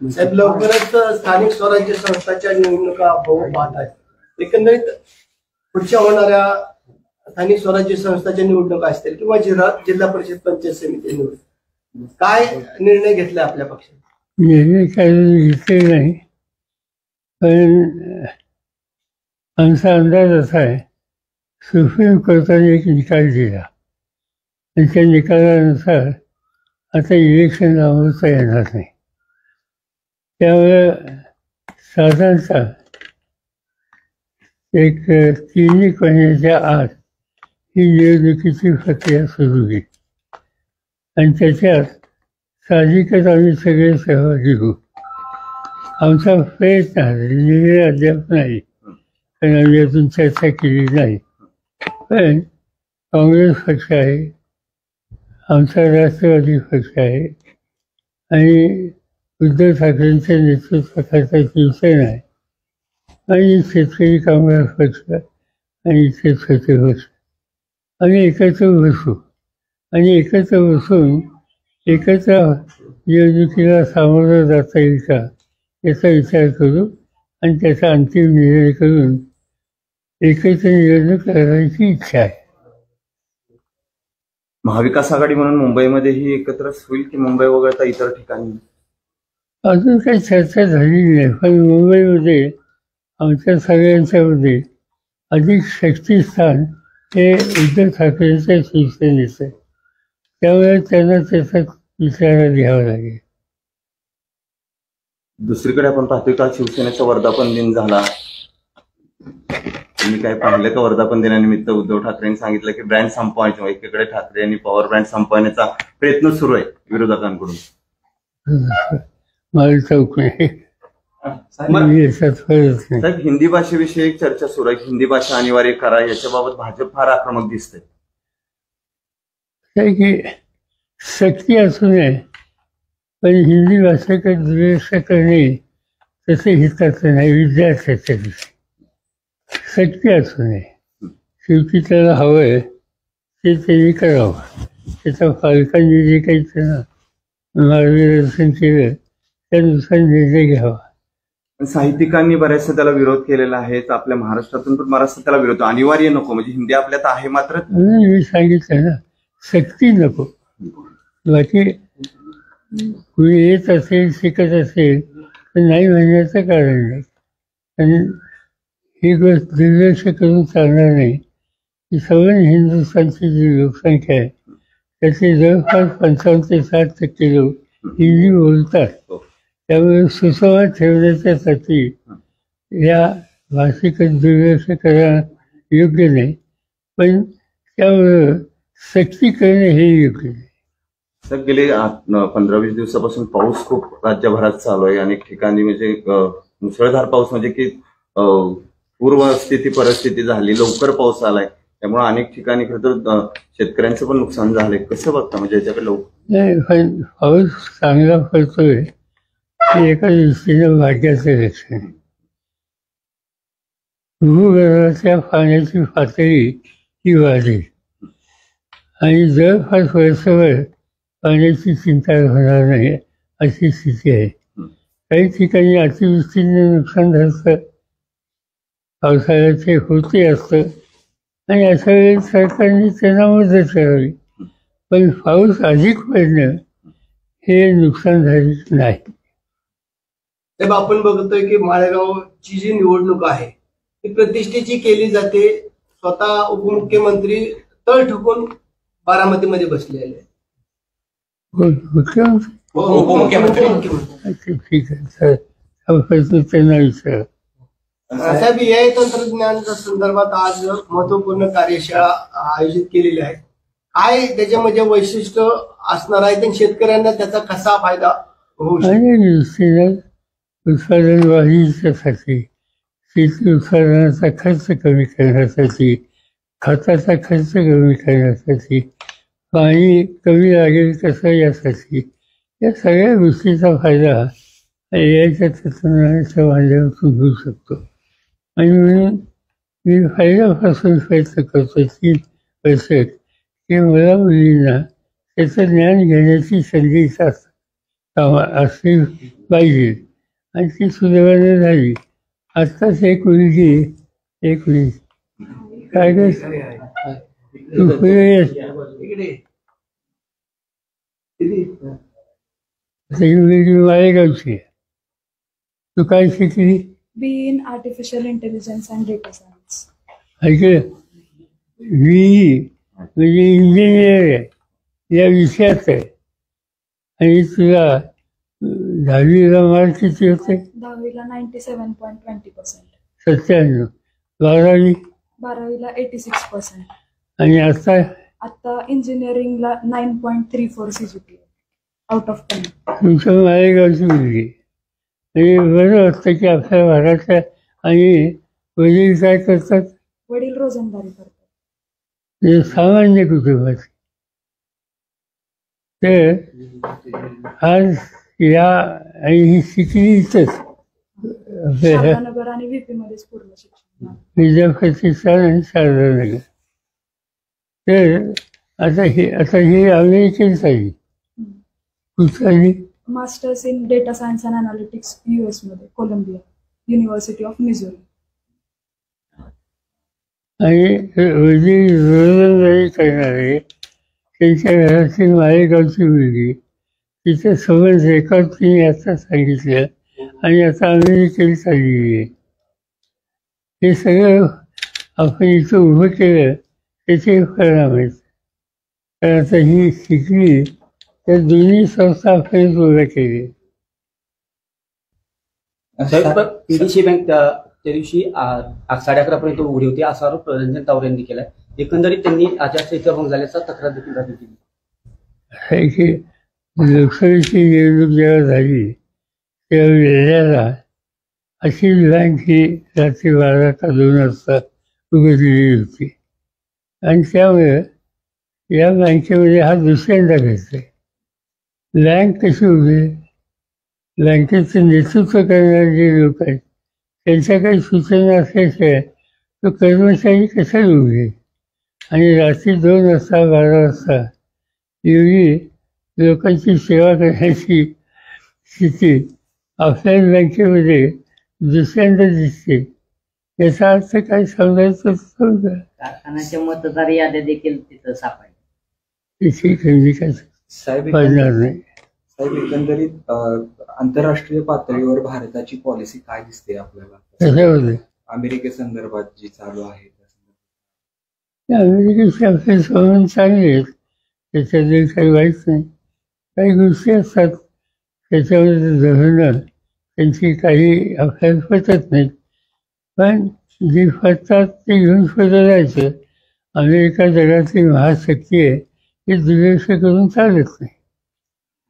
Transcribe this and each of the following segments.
साहेब, लवकरच स्थानिक स्वराज्य संस्थांच्या निवडणुका होऊ पाहत आहेत. एकंदरीत पुढच्या होणाऱ्या स्थानिक स्वराज्य संस्थांच्या निवडणुका असतील किंवा जिल्हा परिषद पंचायत समिती निवडणूक, काय निर्णय घेतला आपल्या पक्षाने? निर्णय काही घेतले नाही, पण आमचा अंदाज असा आहे, सुप्रीम कोर्टाने एक निकाल दिला आणि त्या निकालानुसार आता इलेक्शन लावता येणार नाही. त्यामुळे साधारणतः एक 3 महिन्याच्या आत ही निवडणुकीची प्रक्रिया सुरू होईल आणि त्याच्यात साहजिकच आम्ही सगळे सहभागी होऊ. आमचा प्रयत्न आहे, निर्णय अद्याप नाही, कारण आम्ही अजून चर्चा केली नाही. पण काँग्रेस पक्ष आहे, आमचा राष्ट्रवादी पक्ष आहे आणि उद्धव ठाकरेंच्या नेतृत्वाखालचा शिवसेना आहे आणि शेतकरी कामगार पक्ष आणि शेतकरी पक्ष, आम्ही एकत्र बसू आणि एकत्र बसून एकत्र निवडणुकीला सामोरं जाता येईल का याचा विचार करू आणि त्याचा अंतिम निर्णय करून एकत्र निवडणूक करण्याची इच्छा आहे. महाविकास आघाडी म्हणून मुंबईमध्येही एकत्रच होईल की मुंबई वगळता इतर ठिकाणी? अजून काही चर्चा झालेली नाही, पण मुंबईमध्ये आमच्या सगळ्यांच्यामध्ये अधिक शक्तिस्थान हे उद्धव ठाकरेंच्या शिवसेनेचं आहे. त्यामुळे त्यांना त्याचा विचार घ्यावा लागेल. दुसरीकडे आपण पाहतोय का शिवसेनेचा वर्धापन दिन झाला, तुम्ही काय पाहिलं का? वर्धापन दिनानिमित्त उद्धव ठाकरेंनी सांगितलं की ब्रँड संपवायचे, एकीकडे ठाकरे यांनी पॉवर ब्रँड संपवण्याचा प्रयत्न सुरू आहे विरोधकांकडून. मला चौक नाही, साहेब, हिंदी भाषेविषयी एक चर्चा सुरू आहे, हिंदी भाषा अनिवार्य करा, याच्याबाबत भाजप फार आक्रमक दिसते. की सक्ती असू नये, पण हिंदी भाषेकडे दुर्लक्ष करणे तसे हिताचं नाही. विद्यार्थ्याच्या दिवशी सक्ती असू नये, शेवटी त्याला हवं आहे ते त्यांनी करावं. त्याच्या पालकांनी जे काही त्यांना मार्गदर्शन केलं त्यानुसार निर्णय घ्यावा. साहित्यिकांनी बऱ्याचशा त्याला विरोध केलेला आहे, आपल्या महाराष्ट्रातून पण बराचसा त्याला विरोध, अनिवार्य नको, म्हणजे हिंदी आपल्यात आहे मात्र. मी सांगितलं ना, सक्ती नको. बाकी कुणी येत असेल, शिकत असेल तर नाही म्हणण्याचं कारण नाही. आणि ही गोष्ट दुर्लक्ष करून चालणार नाही की सगळं हिंदुस्थानची जी लोकसंख्या आहे त्याचे जवळपास 55 ते 60% लोक हिंदी बोलतात. त्यामुळे सुसंवाद ठेवण्याच्यासाठी या भाषेकडे दुर्लक्ष करणं योग्य नाही, पण त्यामुळे सक्ती करणे हे योग्य नाही. सर, गेले 15-20 दिवसापासून पाऊस खूप राज्यभरात चालू आहे. अनेक ठिकाणी म्हणजे मुसळधार पाऊस, म्हणजे की पूर्वस्थिती परिस्थिती झाली, लवकर पाऊस आलाय, त्यामुळे अनेक ठिकाणी खरं तर शेतकऱ्यांचं पण नुकसान झालंय. कसं बघता म्हणजे याच्याकडे नाही, पण पाऊस चांगला पडतोय हे एका दृष्टीनं भाग्याचं लक्षण आहे. भूगर्भाच्या पाण्याची पातळी ही वाढेल आणि जवळपास वर्षभर पाण्याची चिंता होणार नाही अशी स्थिती आहे. काही ठिकाणी अतिवृष्टीने नुकसान झालं, पावसाळ्याचे होते असतं आणि अशा वेळी सरकारने त्यांना मदत करावी. पण पाऊस अधिक पडणं हे नुकसान झाले नाही. साहेब, आपण बघतोय की माळेगावची जी निवडणूक आहे ती प्रतिष्ठेची केली जाते. स्वतः उपमुख्यमंत्री तळ ठोकून बारामतीमध्ये बसलेले आहेत. उपमुख्यमंत्री ठीक आहे, त्यांना विचार. साहेब, एआय तंत्रज्ञानाच्या संदर्भात आज महत्वपूर्ण कार्यशाळा आयोजित केलेली आहे. काय त्याच्यामध्ये वैशिष्ट्य असणार आहे आणि शेतकऱ्यांना त्याचा कसा फायदा होऊ शकतो? आणि निश्चितच उत्पादन वाढीसाठी, शेती उत्पादनाचा खर्च कमी करण्यासाठी, खताचा खर्च कमी करण्यासाठी, पाणी कमी लागेल कसं यासाठी, या सगळ्या गोष्टीचा फायदा याच्या तंत्रज्ञानाच्या माध्यमातून होऊ शकतो. आणि म्हणून मी फायद्यापासून प्रयत्न करतो 3 वर्ष की मला मुलींना त्याचं ज्ञान घेण्याची संधी असली पाहिजे. आणि ती सुदैवाने झाली. आत्ताच एक मुलगी काय ग तू पुढे ये. ही मुलगी मालेगावची आहे. तू काय शिकली? Be in artificial intelligence and data science. ऐकलं, मी म्हणजे इंजिनियर आहे या विषयात आहे. आणि तुला 10वीला मार्क किती होते? 10वीला 97.20%. 97. 12वी? 12वीला 86%. आणि आता आता इंजिनिअरिंगला 9.34 CGPA आउट ऑफ 10. तुमचं मालेगावची मुलगी. म्हणजे बरं वाटतं की आपल्या भागातल्या. आणि वडील काय करतात? वडील रोजंदारी करतात. म्हणजे सामान्य कुटुंबाचे. तर आज या आणि ही शिकली इथंच आपल्या शारदानगर आणि VP मध्येच पूर्ण शिक्षण. विद्यापीठान आणि शारदानगर. तर आता ही अमेरिकन झाली. कुठली? Masters in data science and analytics US मध्ये, कोलंबिया युनिव्हर्सिटी ऑफ मिझोरी. आणि वडील रोजंदारी करणारे त्यांच्या घरातली मालेगावची मुलगी, तिचं संबंध रेकॉर्ड तिने आता सांगितलं आणि आता अमेरिकेला चाललेली आहे. हे सगळं आपण इथं उभं केलं त्याचे परिणाम आहेत. तर आता ही शिकली तर दोन्ही संस्था आपण उभ्या केली. पीडीसी बँक त्या दिवशी 11:30 उघडी होती असा आरोप रंजन तावरे यांनी केलाय. एकंदरीत त्यांनी आचारसंहिता भंग झाल्याचा तक्रार देखील दाखल केली. आहे की लोकसभेची निवडणूक जेव्हा झाली तेव्हा वेळेला अशीच बँक ही रात्री 12 का 2 वाजता उघडलेली होती. आणि त्यामुळे या बँकेमध्ये हा दुसऱ्यांदा घडतोय. बँक कशी उघडेल? बँकेचं नेतृत्व करणारे जे लोक आहेत त्यांच्या काही सूचना असल्याशिवाय तो कर्मचारी कशाला उघडेल? आणि रात्री 2 वाजता 12 वाजता एवढी लोकांची सेवा करण्याची स्थिती आपल्या बँकेमध्ये दुसऱ्यांदा दिसते. याचा अर्थ काय समजायचं? कारखान्याच्या मतदार याद्या देखील तिथं सापडल्या. त्याची खरेदी काय पडणार नाही. साहेब, एकंदरीत आंतरराष्ट्रीय पातळीवर भारताची पॉलिसी काय दिसते आपल्याला त्याच्यामध्ये अमेरिकेसंदर्भात जी चालू आहे? अमेरिकेचे आपले संबंध चांगले आहेत, त्याच्यामध्ये काही वाईट नाही. काही गोष्टी असतात त्याच्यामध्ये धरणं त्यांची काही आपल्याला पटत नाहीत. पण जे पटतात ते घेऊन पुढे जायचं. अमेरिका जगातली महाशक्ती आहे, हे दुर्लक्ष करून चालत नाही.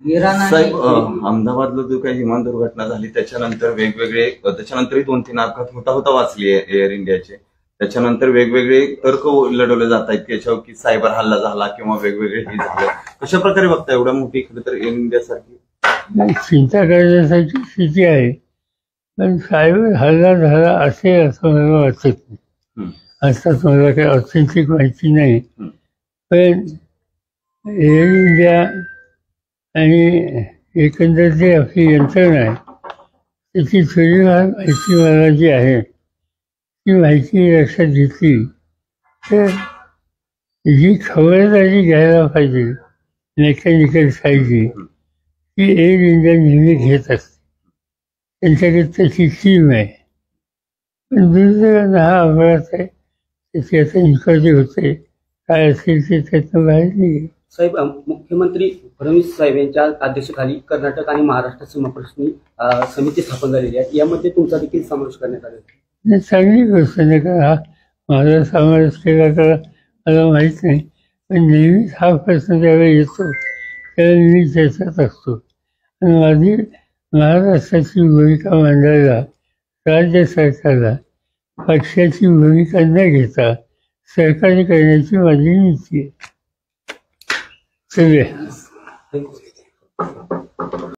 साहेब, अहमदाबादला जो काही विमान दुर्घटना झाली त्याच्यानंतर त्याच्यानंतरही 2-3 अपघात होता वाचली आहे एअर इंडियाचे. त्याच्यानंतर वेगवेगळे तर्क लढवले जात आहेत त्याच्यावर की सायबर हल्ला झाला किंवा वेगवेगळे हे झालं. कशा प्रकारे बघता एवढ्या मोठी खरं तर एअर इंडियासारखी? चिंता करण्यासाठी स्थिती आहे, पण सायबर हल्ला झाला असेल असं मला वाटत नाही. अर्थात मला काही ऑथेंटिक माहिती नाही. पण एअर इंडिया आणि एकंदर जे आपली यंत्रणा आहे त्याची थोडीफार माहिती मला जी आहे ती माहिती लक्षात घेतली तर जी खबरदारी घ्यायला पाहिजे मेकॅनिकल साईडची ती एअर इंडिया नेहमी घेत असते. त्यांच्याकडे त्याची टीम आहे. पण दुर्दैवानं हा अपघात आहे, त्याची आता इन्क्वायरी होते, काय असेल ते त्यातनं बाहेर निघेल. साहेब, मुख्यमंत्री फडणवीस साहेब यांच्या अध्यक्षतेखाली कर्नाटक आणि महाराष्ट्र सीमाप्रश्नी समिती स्थापन झालेली आहे. यामध्ये तुमचा देखील समावेश करण्यात आला. चांगली गोष्ट नाही का? हा माझा समावेश केला का मला माहीत नाही. पण नेहमीच हा प्रश्न ज्यावेळी येतो त्यावेळी मी त्याच्यात असतो आणि माझी महाराष्ट्राची भूमिका मांडायला राज्य सरकारला पक्षाची भूमिका न घेता सहकार्य करण्याची माझी नीती आहे. सगळे